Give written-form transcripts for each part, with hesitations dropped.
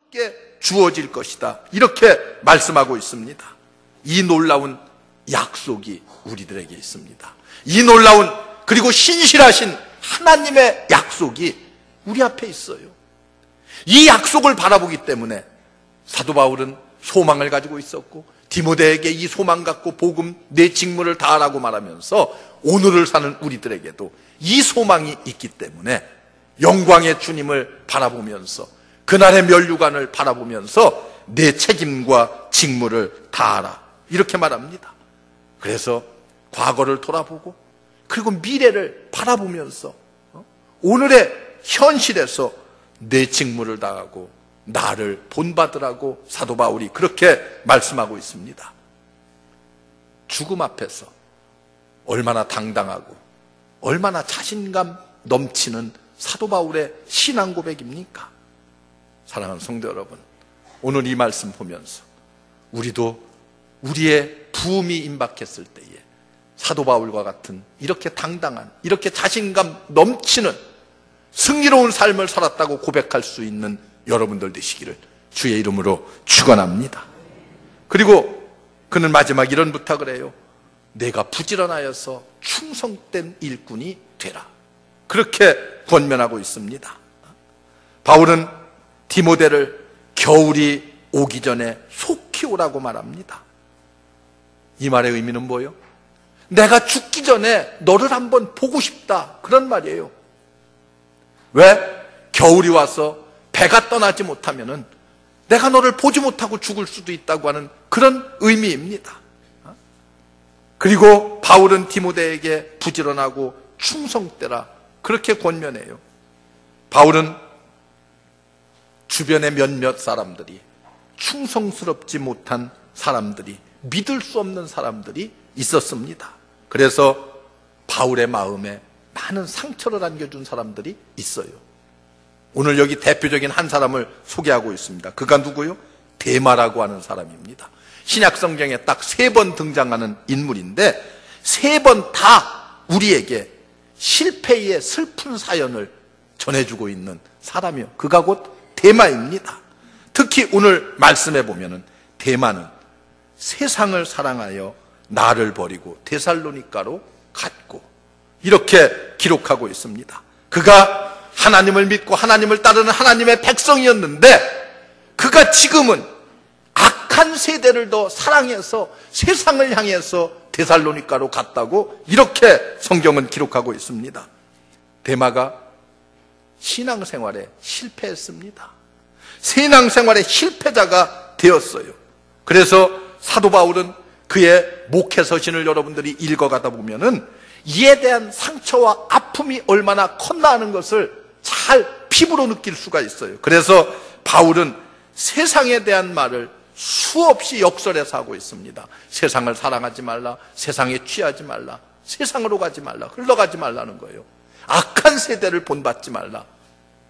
함께 주어질 것이다. 이렇게 말씀하고 있습니다. 이 놀라운 약속이 우리들에게 있습니다. 이 놀라운 그리고 신실하신 하나님의 약속이 우리 앞에 있어요. 이 약속을 바라보기 때문에 사도 바울은 소망을 가지고 있었고, 디모데에게 이 소망 갖고 복음 내 직무를 다하라고 말하면서 오늘을 사는 우리들에게도 이 소망이 있기 때문에 영광의 주님을 바라보면서, 그날의 면류관을 바라보면서 내 책임과 직무를 다하라, 이렇게 말합니다. 그래서 과거를 돌아보고 그리고 미래를 바라보면서 오늘의 현실에서 내 직무를 다하고 나를 본받으라고 사도 바울이 그렇게 말씀하고 있습니다. 죽음 앞에서 얼마나 당당하고 얼마나 자신감 넘치는 사도 바울의 신앙 고백입니까? 사랑하는 성도 여러분, 오늘 이 말씀 보면서 우리도 우리의 부음이 임박했을 때에 사도 바울과 같은 이렇게 당당한, 이렇게 자신감 넘치는 승리로운 삶을 살았다고 고백할 수 있는 여러분들 되시기를 주의 이름으로 축원합니다. 그리고 그는 마지막 이런 부탁을 해요. 내가 부지런하여서 충성된 일꾼이 되라, 그렇게 권면하고 있습니다. 바울은 디모데를 겨울이 오기 전에 속히 오라고 말합니다. 이 말의 의미는 뭐예요? 내가 죽기 전에 너를 한번 보고 싶다, 그런 말이에요. 왜? 겨울이 와서 배가 떠나지 못하면은 내가 너를 보지 못하고 죽을 수도 있다고 하는 그런 의미입니다. 그리고 바울은 디모데에게 부지런하고 충성되라, 그렇게 권면해요. 바울은 주변의 몇몇 사람들이, 충성스럽지 못한 사람들이, 믿을 수 없는 사람들이 있었습니다. 그래서 바울의 마음에 많은 상처를 안겨준 사람들이 있어요. 오늘 여기 대표적인 한 사람을 소개하고 있습니다. 그가 누구요? 데마라고 하는 사람입니다. 신약 성경에 딱 3번 등장하는 인물인데 3번 다 우리에게 실패의 슬픈 사연을 전해주고 있는 사람이요, 그가 곧 데마입니다. 특히 오늘 말씀해 보면은 데마는 세상을 사랑하여 나를 버리고 데살로니가로 갔고, 이렇게 기록하고 있습니다. 그가 하나님을 믿고 하나님을 따르는 하나님의 백성이었는데 그가 지금은 악한 세대를 더 사랑해서 세상을 향해서 데살로니가로 갔다고 이렇게 성경은 기록하고 있습니다. 데마가 신앙생활에 실패했습니다. 신앙생활의 실패자가 되었어요. 그래서 사도 바울은 그의 목회 서신을 여러분들이 읽어가다 보면은 이에 대한 상처와 아픔이 얼마나 컸나 하는 것을 잘 피부로 느낄 수가 있어요. 그래서 바울은 세상에 대한 말을 수없이 역설해서 하고 있습니다. 세상을 사랑하지 말라, 세상에 취하지 말라, 세상으로 가지 말라, 흘러가지 말라는 거예요. 악한 세대를 본받지 말라.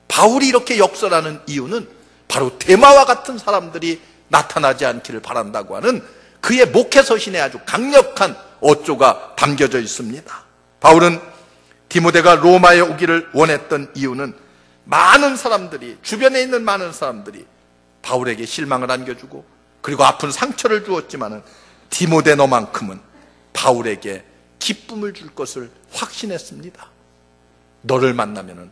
바울이 이렇게 역설하는 이유는 바로 데마와 같은 사람들이 나타나지 않기를 바란다고 하는 그의 목회 서신에 아주 강력한 어조가 담겨져 있습니다. 바울은 디모데가 로마에 오기를 원했던 이유는 많은 사람들이, 주변에 있는 많은 사람들이 바울에게 실망을 안겨주고 그리고 아픈 상처를 주었지만은 디모데 너만큼은 바울에게 기쁨을 줄 것을 확신했습니다. 너를 만나면은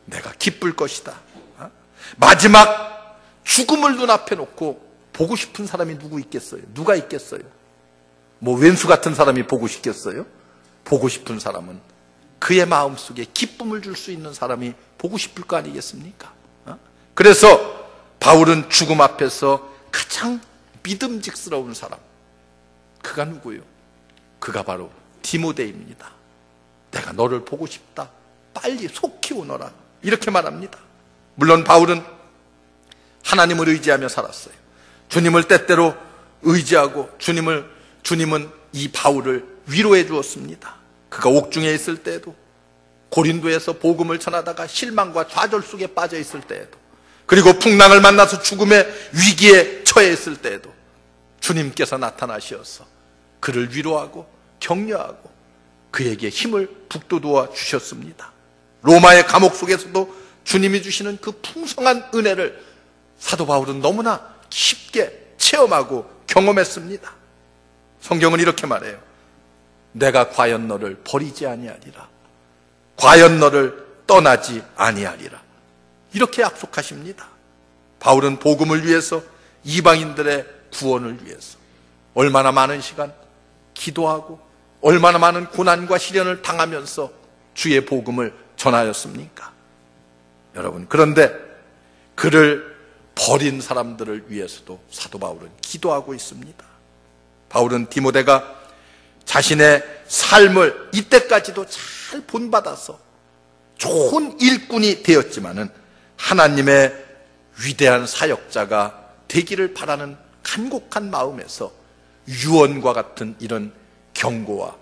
내가 기쁠 것이다. 마지막 죽음을 눈앞에 놓고 보고 싶은 사람이 누구 있겠어요? 누가 있겠어요? 뭐 왼수 같은 사람이 보고 싶겠어요? 보고 싶은 사람은 그의 마음속에 기쁨을 줄 수 있는 사람이 보고 싶을 거 아니겠습니까? 그래서 바울은 죽음 앞에서 가장 믿음직스러운 사람, 그가 누구요? 그가 바로 디모데입니다. 내가 너를 보고 싶다, 빨리 속히 오너라, 이렇게 말합니다. 물론 바울은 하나님을 의지하며 살았어요. 주님을 때때로 의지하고 주님은 이 바울을 위로해 주었습니다. 그가 옥중에 있을 때에도, 고린도에서 복음을 전하다가 실망과 좌절 속에 빠져 있을 때에도, 그리고 풍랑을 만나서 죽음의 위기에 처해 있을 때에도 주님께서 나타나셔서 그를 위로하고 격려하고 그에게 힘을 북돋워 주셨습니다. 로마의 감옥 속에서도 주님이 주시는 그 풍성한 은혜를 사도 바울은 너무나 쉽게 체험하고 경험했습니다. 성경은 이렇게 말해요. 내가 과연 너를 버리지 아니하리라. 과연 너를 떠나지 아니하리라. 이렇게 약속하십니다. 바울은 복음을 위해서, 이방인들의 구원을 위해서 얼마나 많은 시간 기도하고 얼마나 많은 고난과 시련을 당하면서 주의 복음을 전하였습니까? 여러분, 그런데 그를 버린 사람들을 위해서도 사도 바울은 기도하고 있습니다. 바울은 디모데가 자신의 삶을 이때까지도 잘 본받아서 좋은 일꾼이 되었지만은 하나님의 위대한 사역자가 되기를 바라는 간곡한 마음에서 유언과 같은 이런 경고와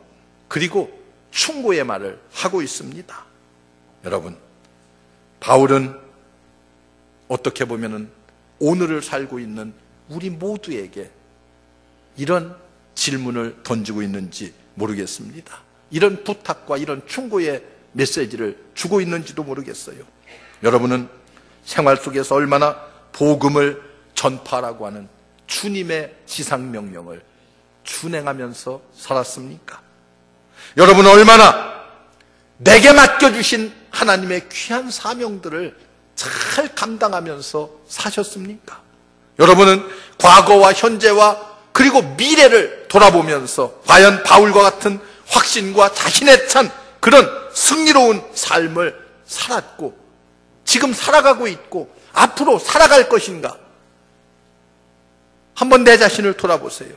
그리고 충고의 말을 하고 있습니다. 여러분, 바울은 어떻게 보면은 오늘을 살고 있는 우리 모두에게 이런 질문을 던지고 있는지 모르겠습니다. 이런 부탁과 이런 충고의 메시지를 주고 있는지도 모르겠어요. 여러분은 생활 속에서 얼마나 복음을 전파하라고 하는 주님의 지상명령을 준행하면서 살았습니까? 여러분은 얼마나 내게 맡겨주신 하나님의 귀한 사명들을 잘 감당하면서 사셨습니까? 여러분은 과거와 현재와 그리고 미래를 돌아보면서 과연 바울과 같은 확신과 자신에 찬 그런 승리로운 삶을 살았고 지금 살아가고 있고 앞으로 살아갈 것인가? 한번 내 자신을 돌아보세요.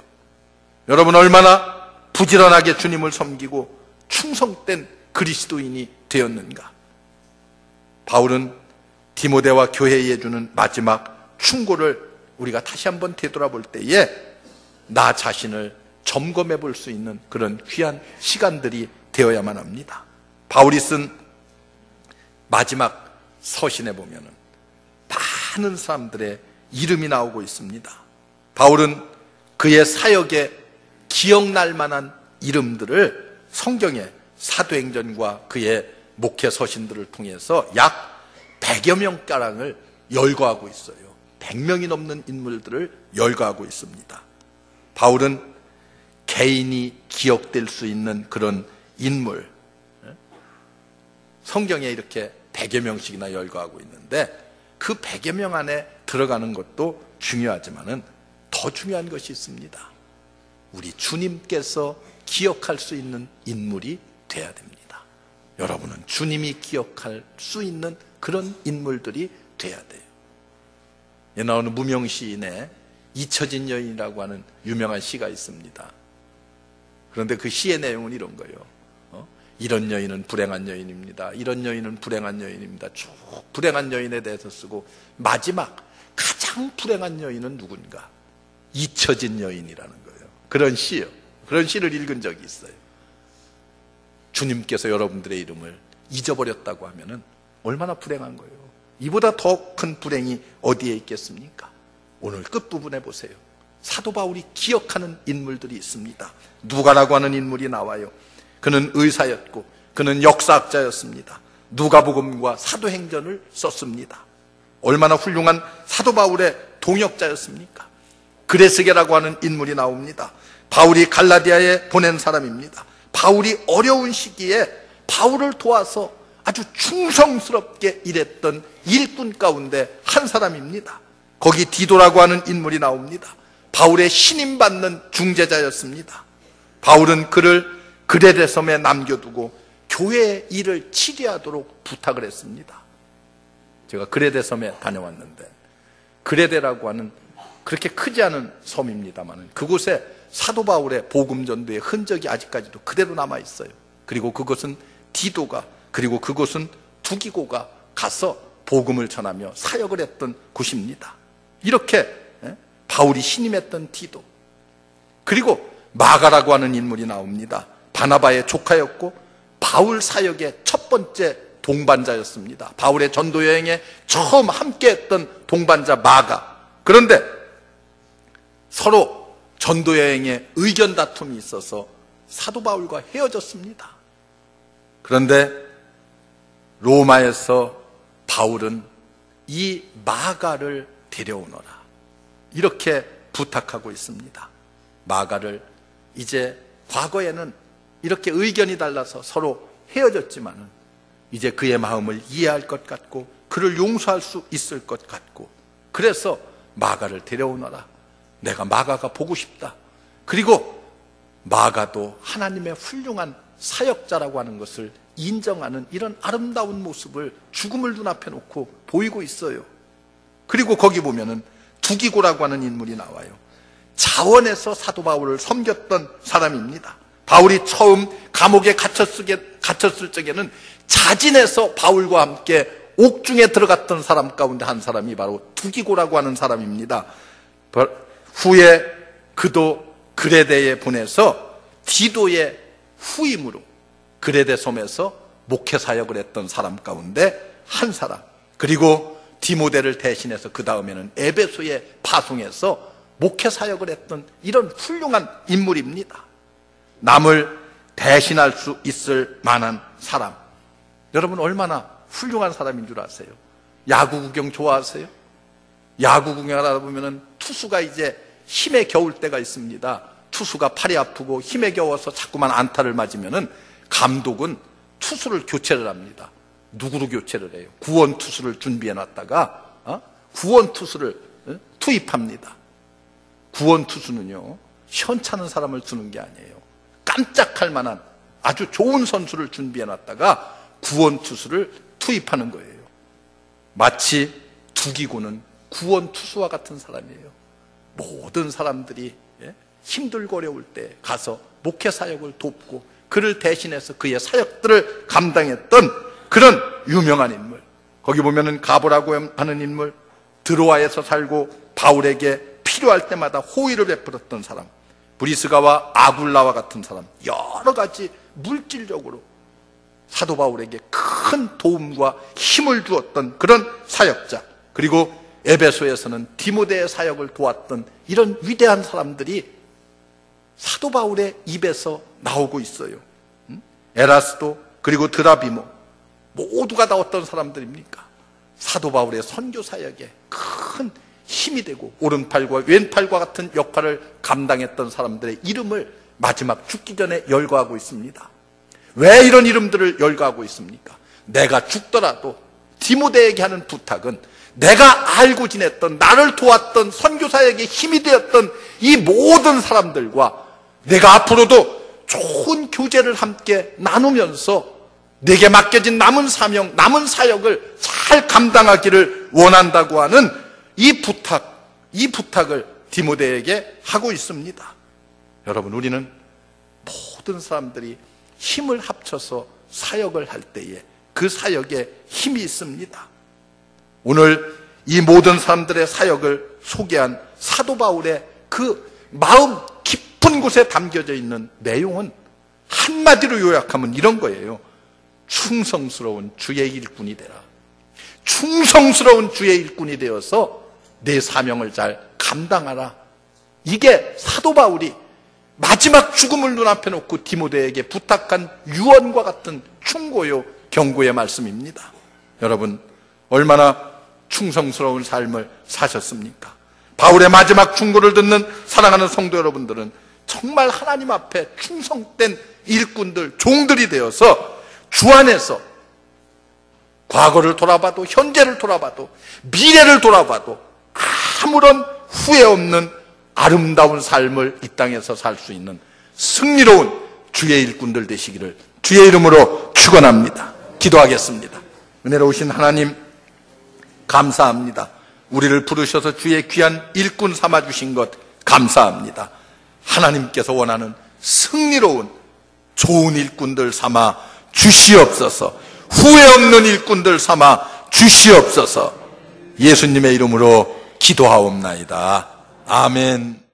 여러분 얼마나 부지런하게 주님을 섬기고 충성된 그리스도인이 되었는가? 바울은 디모데와 교회에 주는 마지막 충고를 우리가 다시 한번 되돌아볼 때에 나 자신을 점검해 볼 수 있는 그런 귀한 시간들이 되어야만 합니다. 바울이 쓴 마지막 서신에 보면은 많은 사람들의 이름이 나오고 있습니다. 바울은 그의 사역에 기억날 만한 이름들을 성경의 사도행전과 그의 목회 서신들을 통해서 약 100여 명가량을 열거하고 있어요. 100명이 넘는 인물들을 열거하고 있습니다. 바울은 개인이 기억될 수 있는 그런 인물, 성경에 이렇게 100여 명씩이나 열거하고 있는데 그 100여 명 안에 들어가는 것도 중요하지만은 더 중요한 것이 있습니다. 우리 주님께서 기억할 수 있는 인물이 돼야 됩니다. 여러분은 주님이 기억할 수 있는 그런 인물들이 돼야 돼요. 옛날 어느 무명 시인의 잊혀진 여인이라고 하는 유명한 시가 있습니다. 그런데 그 시의 내용은 이런 거예요. 이런 여인은 불행한 여인입니다. 이런 여인은 불행한 여인입니다. 쭉 불행한 여인에 대해서 쓰고 마지막 가장 불행한 여인은 누군가? 잊혀진 여인이라는 거예요. 그런 시요. 그런 시를 읽은 적이 있어요. 주님께서 여러분들의 이름을 잊어버렸다고 하면은 얼마나 불행한 거예요. 이보다 더 큰 불행이 어디에 있겠습니까? 오늘 끝부분에 보세요. 사도 바울이 기억하는 인물들이 있습니다. 누가라고 하는 인물이 나와요. 그는 의사였고 그는 역사학자였습니다. 누가복음과 사도행전을 썼습니다. 얼마나 훌륭한 사도 바울의 동역자였습니까? 그레스게라고 하는 인물이 나옵니다. 바울이 갈라디아에 보낸 사람입니다. 바울이 어려운 시기에 바울을 도와서 아주 충성스럽게 일했던 일꾼 가운데 한 사람입니다. 거기 디도라고 하는 인물이 나옵니다. 바울의 신임받는 중재자였습니다. 바울은 그를 그레데 섬에 남겨두고 교회의 일을 치리하도록 부탁을 했습니다. 제가 그레데 섬에 다녀왔는데 그레데라고 하는 그렇게 크지 않은 섬입니다만 그곳에 사도 바울의 복음 전도의 흔적이 아직까지도 그대로 남아 있어요. 그리고 그것은 디도가 그리고 그곳은 두기고가 가서 복음을 전하며 사역을 했던 곳입니다. 이렇게 바울이 신임했던 디도, 그리고 마가라고 하는 인물이 나옵니다. 바나바의 조카였고 바울 사역의 첫 번째 동반자였습니다. 바울의 전도 여행에 처음 함께했던 동반자 마가. 그런데 서로 전도 여행에 의견 다툼이 있어서 사도 바울과 헤어졌습니다. 그런데 로마에서 바울은 이 마가를 데려오너라. 이렇게 부탁하고 있습니다. 마가를 이제 과거에는 이렇게 의견이 달라서 서로 헤어졌지만은 이제 그의 마음을 이해할 것 같고 그를 용서할 수 있을 것 같고, 그래서 마가를 데려오너라. 내가 마가가 보고 싶다. 그리고 마가도 하나님의 훌륭한 사역자라고 하는 것을 인정하는 이런 아름다운 모습을 죽음을 눈앞에 놓고 보이고 있어요. 그리고 거기 보면은 두기고라고 하는 인물이 나와요. 자원에서 사도 바울을 섬겼던 사람입니다. 바울이 처음 감옥에 갇혔을 적에는 자진해서 바울과 함께 옥중에 들어갔던 사람 가운데 한 사람이 바로 두기고라고 하는 사람입니다. 후에 그도 그레데에 보내서 디도의 후임으로 그레데 섬에서 목회 사역을 했던 사람 가운데 한 사람, 그리고 디모데를 대신해서 그 다음에는 에베소에 파송해서 목회 사역을 했던 이런 훌륭한 인물입니다. 남을 대신할 수 있을 만한 사람, 여러분 얼마나 훌륭한 사람인 줄 아세요? 야구 구경 좋아하세요? 야구 구경하다 보면은 투수가 이제 힘에 겨울 때가 있습니다. 투수가 팔이 아프고 힘에 겨워서 자꾸만 안타를 맞으면은 감독은 투수를 교체를 합니다. 누구로 교체를 해요? 구원 투수를 준비해 놨다가 구원 투수를 투입합니다. 구원 투수는요, 현찮은 사람을 두는 게 아니에요. 깜짝할 만한 아주 좋은 선수를 준비해 놨다가 구원 투수를 투입하는 거예요. 마치 두기고는 구원 투수와 같은 사람이에요. 모든 사람들이 힘들고 어려울 때 가서 목회 사역을 돕고 그를 대신해서 그의 사역들을 감당했던 그런 유명한 인물. 거기 보면은 가보라고 하는 인물, 드로아에서 살고 바울에게 필요할 때마다 호의를 베풀었던 사람, 브리스가와 아굴라와 같은 사람, 여러 가지 물질적으로 사도 바울에게 큰 도움과 힘을 주었던 그런 사역자, 그리고 에베소에서는 디모데의 사역을 도왔던 이런 위대한 사람들이 사도 바울의 입에서 나오고 있어요. 에라스도, 그리고 드라비모, 모두가 다 어떤 사람들입니까? 사도 바울의 선교 사역에 큰 힘이 되고 오른팔과 왼팔과 같은 역할을 감당했던 사람들의 이름을 마지막 죽기 전에 열거하고 있습니다. 왜 이런 이름들을 열거하고 있습니까? 내가 죽더라도 디모데에게 하는 부탁은 내가 알고 지냈던, 나를 도왔던, 선교사에게 힘이 되었던 이 모든 사람들과 내가 앞으로도 좋은 교제를 함께 나누면서 내게 맡겨진 남은 사명, 남은 사역을 잘 감당하기를 원한다고 하는 이 부탁을 디모데에게 하고 있습니다. 여러분, 우리는 모든 사람들이 힘을 합쳐서 사역을 할 때에 그 사역에 힘이 있습니다. 오늘 이 모든 사람들의 사역을 소개한 사도 바울의 그 마음 깊은 곳에 담겨져 있는 내용은 한마디로 요약하면 이런 거예요. 충성스러운 주의 일꾼이 되라. 충성스러운 주의 일꾼이 되어서 내 사명을 잘 감당하라. 이게 사도 바울이 마지막 죽음을 눈앞에 놓고 디모데에게 부탁한 유언과 같은 충고요 경고의 말씀입니다. 여러분, 얼마나 충성스러운 삶을 사셨습니까? 바울의 마지막 충고를 듣는 사랑하는 성도 여러분들은 정말 하나님 앞에 충성된 일꾼들, 종들이 되어서 주 안에서 과거를 돌아봐도, 현재를 돌아봐도, 미래를 돌아봐도 아무런 후회 없는 아름다운 삶을 이 땅에서 살 수 있는 승리로운 주의 일꾼들 되시기를 주의 이름으로 축원합니다. 기도하겠습니다. 은혜로우신 하나님, 감사합니다. 우리를 부르셔서 주의 귀한 일꾼 삼아주신 것 감사합니다. 하나님께서 원하는 승리로운 좋은 일꾼들 삼아 주시옵소서. 후회 없는 일꾼들 삼아 주시옵소서. 예수님의 이름으로 기도하옵나이다. 아멘.